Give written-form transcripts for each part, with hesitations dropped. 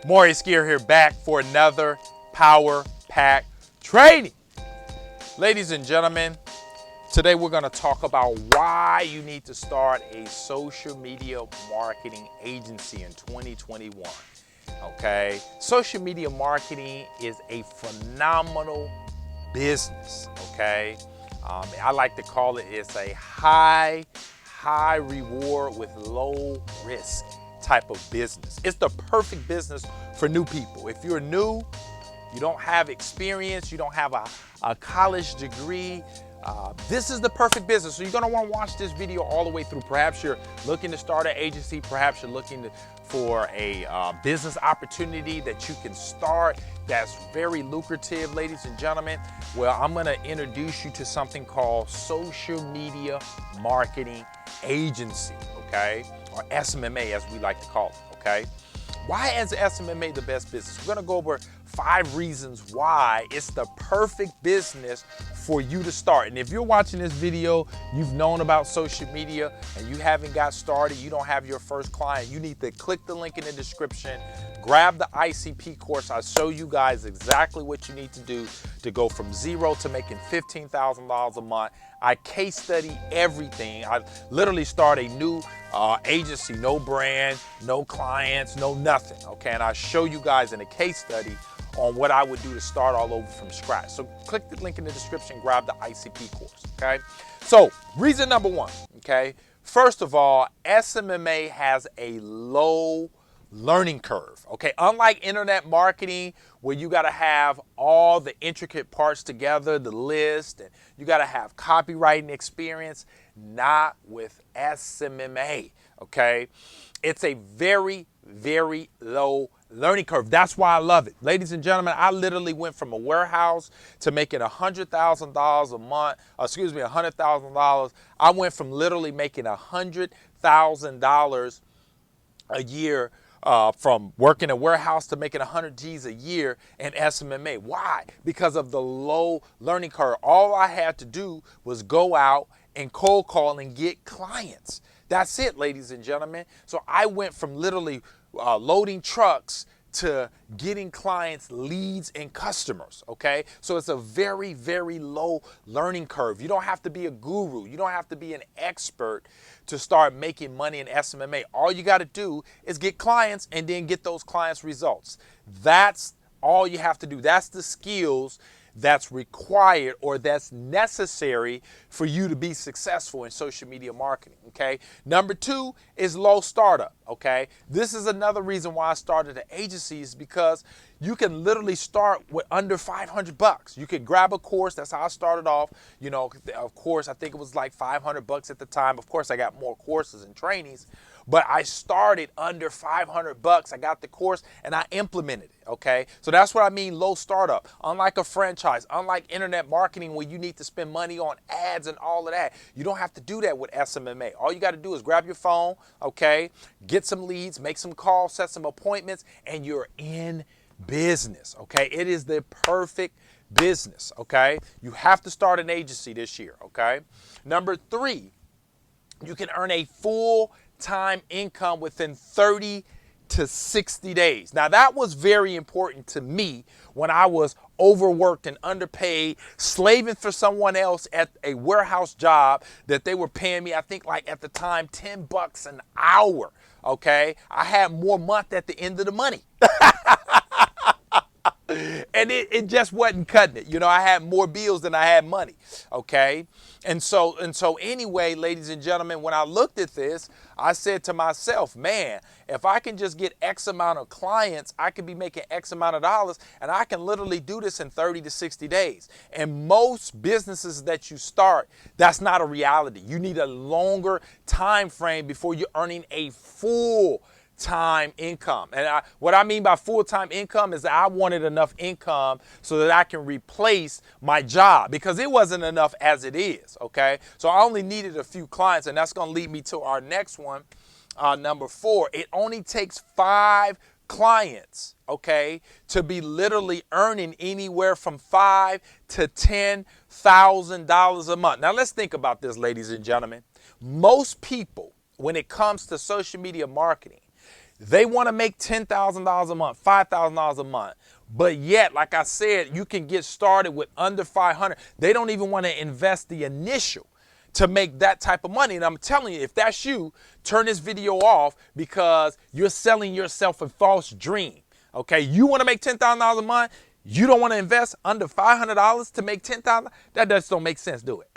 Maurice here back for another Power Pack training. Ladies and gentlemen, today we're going to talk about why you need to start a social media marketing agency in 2021. Okay, social media marketing is a phenomenal business. Okay, I like to call it's a high reward with low risk type of business. It's the perfect business for new people. If you're new, you don't have experience, you don't have a college degree, this is the perfect business. So you're gonna wanna watch this video all the way through. Perhaps you're looking to start an agency, perhaps you're looking for a business opportunity that you can start that's very lucrative, ladies and gentlemen. Well, I'm gonna introduce you to something called social media marketing agency, okay? Or SMMA as we like to call it, okay? Why is SMMA the best business? We're gonna go over 5 reasons why it's the perfect business for you to start. And if you're watching this video, you've known about social media and you haven't got started, you don't have your first client, you need to click the link in the description, grab the ICP course. I'll show you guys exactly what you need to do to go from zero to making $15,000 a month. I case study everything. I literally start a new agency, no brand, no clients, no nothing, okay? And I show you guys in a case study on what I would do to start all over from scratch. So click the link in the description, grab the ICP course, okay? So reason number 1, okay? First of all, SMMA has a low learning curve, okay? Unlike internet marketing, where you got to have all the intricate parts together, the list, and you got to have copywriting experience, not with SMMA, okay? It's a very, very low learning curve. That's why I love it. Ladies and gentlemen, I literally went from a warehouse to making $100,000 a month, $100,000. I went from literally making $100,000 a year from working a warehouse to making 100 G's a year in SMMA. Why? Because of the low learning curve. All I had to do was go out and cold call and get clients. That's it, ladies and gentlemen. So I went from literally loading trucks to getting clients, leads, and customers, okay? So it's a very, very low learning curve. You don't have to be a guru. You don't have to be an expert to start making money in SMMA. All you got to do is get clients and then get those clients' results. That's all you have to do. That's the skills that's required or that's necessary for you to be successful in social media marketing, okay? Number 2 is low startup, okay? This is another reason why I started an agency, is because you can literally start with under $500. You could grab a course. That's how I started off. You know, of course, I think it was like $500 at the time. Of course, I got more courses and trainings, but I started under $500. I got the course and I implemented it, okay? So that's what I mean, low startup. Unlike a franchise, unlike internet marketing where you need to spend money on ads and all of that, you don't have to do that with SMMA. All you got to do is grab your phone, okay, get some leads, make some calls, set some appointments, and you're in business, okay? It is the perfect business, okay? You have to start an agency this year, okay? Number 3, you can earn a full-time income within 30 to 60 days. Now, that was very important to me when I was overworked and underpaid, slaving for someone else at a warehouse job that they were paying me, I think like at the time, $10 an hour, okay? I had more month at the end of the money. And it just wasn't cutting it. You know, I had more bills than I had money, okay? And so anyway, ladies and gentlemen, when I looked at this, I said to myself, man, if I can just get X amount of clients, I could be making X amount of dollars, and I can literally do this in 30 to 60 days. And most businesses that you start, that's not a reality. You need a longer time frame before you're earning a full-time income. And what I mean by full-time income is that I wanted enough income so that I can replace my job, because it wasn't enough as it is, okay? So I only needed a few clients, and that's going to lead me to our next one, number 4. It only takes 5 clients, okay, to be literally earning anywhere from $5,000 to $10,000 a month. Now let's think about this, ladies and gentlemen. Most people, when it comes to social media marketing, They want to make $10,000 a month, $5,000 a month. But yet, like I said, you can get started with under 500. They don't even want to invest the initial to make that type of money. And I'm telling you, if that's you, turn this video off because you're selling yourself a false dream. Okay, you want to make $10,000 a month. You don't want to invest under $500 to make $10,000. That just don't make sense, do it?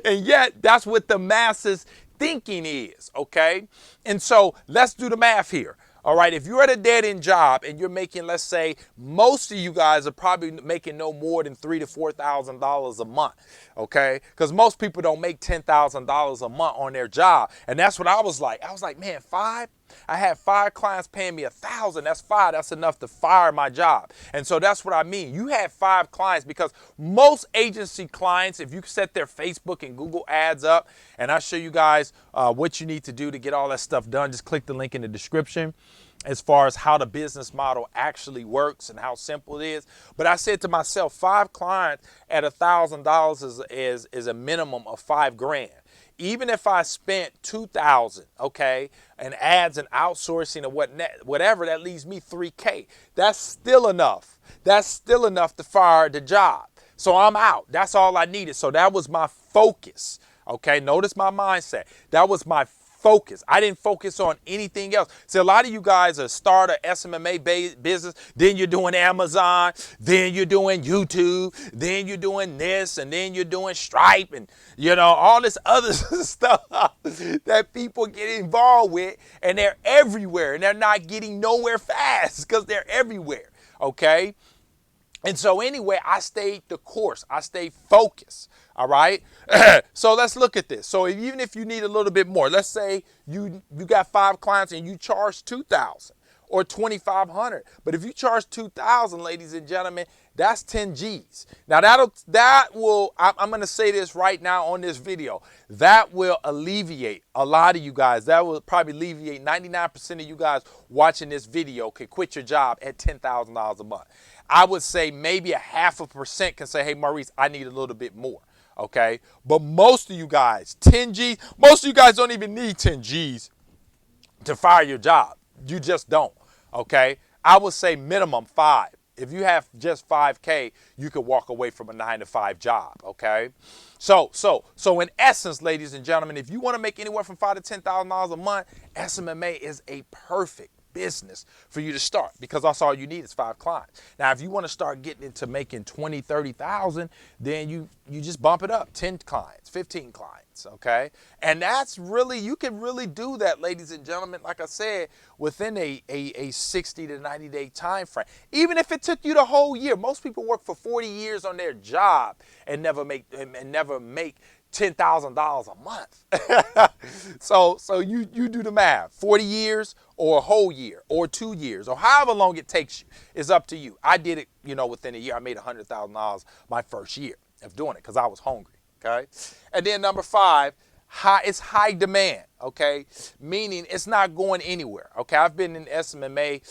And yet, that's what the masses thinking is, okay? And so let's do the math here. All right, if you're at a dead-end job and you're making, let's say, most of you guys are probably making no more than $3,000 to $4,000 a month, okay? Because most people don't make $10,000 a month on their job. And that's what I was like. I was like, man, five? I had 5 clients paying me $1,000. That's 5. That's enough to fire my job. And so that's what I mean. You had 5 clients because most agency clients, if you set their Facebook and Google ads up, and I show you guys what you need to do to get all that stuff done, just click the link in the description as far as how the business model actually works and how simple it is. But I said to myself, 5 clients at $1,000 is a minimum of $5,000. Even if I spent $2,000, okay, and ads and outsourcing or whatever, that leaves me $3,000. That's still enough. That's still enough to fire the job. So I'm out. That's all I needed. So that was my focus. Okay, notice my mindset. That was my focus. I didn't focus on anything else. See, a lot of you guys are start a SMMA business, then you're doing Amazon, then you're doing YouTube, then you're doing this, and then you're doing Stripe, and all this other stuff that people get involved with, and they're everywhere, and they're not getting nowhere fast because they're everywhere. Okay. And so anyway, I stayed the course. I stayed focused. All right. So let's look at this. So even if you need a little bit more, let's say you got 5 clients and you charge $2,000 or $2,500. But if you charge $2,000, ladies and gentlemen, that's 10 G's. Now I'm going to say this right now on this video. That will alleviate a lot of you guys. That will probably alleviate 99% of you guys watching this video can quit your job at $10,000 a month. I would say maybe 0.5% can say, hey, Maurice, I need a little bit more. Okay. But most of you guys, 10 G's, most of you guys don't even need 10 G's to fire your job. You just don't. Okay. I would say minimum 5. If you have just $5,000, you could walk away from a 9-to-5 job. Okay. So in essence, ladies and gentlemen, if you want to make anywhere from $5,000 to $10,000 a month, SMMA is a perfect business for you to start because that's all you need is 5 clients. Now, if you want to start getting into making 20, 30,000, then you just bump it up 10 clients, 15 clients. Okay. And that's really, you can really do that, ladies and gentlemen, like I said, within a 60 to 90 day time frame. Even if it took you the whole year. Most people work for 40 years on their job and never make $10,000 a month. So you do the math. 40 years or a whole year or 2 years or however long it takes you is up to you. I did it, within a year. I made $100,000 my first year of doing it because I was hungry. Okay. And then number 5, it's high demand. Okay. Meaning it's not going anywhere. Okay. I've been in SMMA,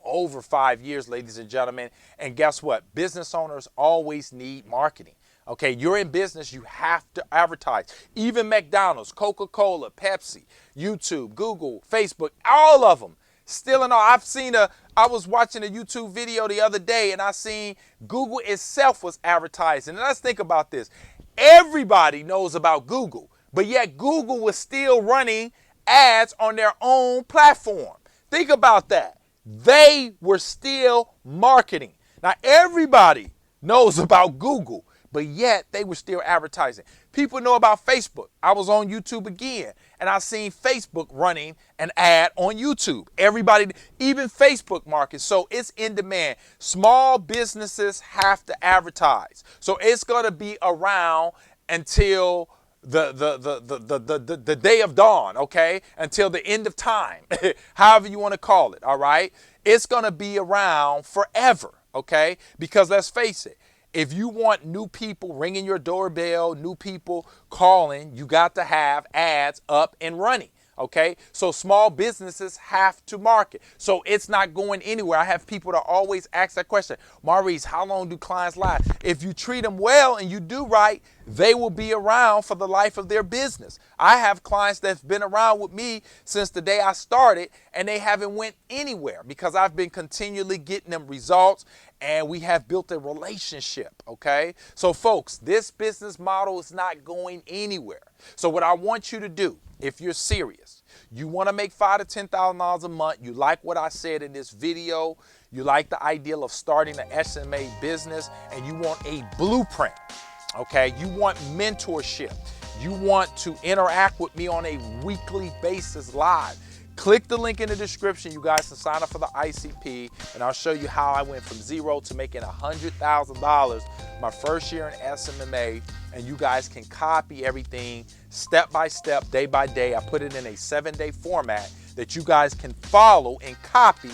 over 5 years, ladies and gentlemen. And guess what? Business owners always need marketing. Okay, you're in business, you have to advertise. Even McDonald's, Coca-Cola, Pepsi, YouTube, Google, Facebook, all of them. Still and all, I was watching a YouTube video the other day and I seen Google itself was advertising. And let's think about this. Everybody knows about Google, but yet Google was still running ads on their own platform. Think about that. They were still marketing. Now, everybody knows about Google, but yet they were still advertising. People know about Facebook. I was on YouTube again, and I seen Facebook running an ad on YouTube. Everybody, even Facebook markets. So it's in demand. Small businesses have to advertise. So it's going to be around until the day of dawn, okay? Until the end of time, however you want to call it, all right? It's going to be around forever, okay? Because let's face it, if you want new people ringing your doorbell, new people calling, you got to have ads up and running. Okay, so small businesses have to market. So it's not going anywhere. I have people that always ask that question, Maurice, how long do clients last? If you treat them well and you do right, they will be around for the life of their business. I have clients that's been around with me since the day I started, and they haven't went anywhere because I've been continually getting them results, and we have built a relationship, okay? So folks, this business model is not going anywhere. So what I want you to do, if you're serious, you want to make $5,000 to $10,000 a month, you like what I said in this video, you like the ideal of starting an SMA business, and you want a blueprint, okay? You want mentorship. You want to interact with me on a weekly basis live. Click the link in the description, you guys, to sign up for the ICP, and I'll show you how I went from zero to making $100,000 my first year in SMMA, and you guys can copy everything step by step, day by day. I put it in a 7-day format that you guys can follow and copy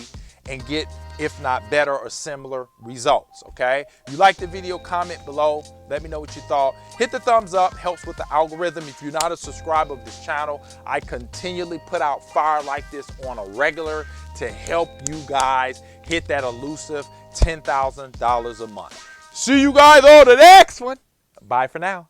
and get, if not better or similar results, okay? You like the video, comment below. Let me know what you thought. Hit the thumbs up, helps with the algorithm. If you're not a subscriber of this channel, I continually put out fire like this on a regular to help you guys hit that elusive $10,000 a month. See you guys on the next one. Bye for now.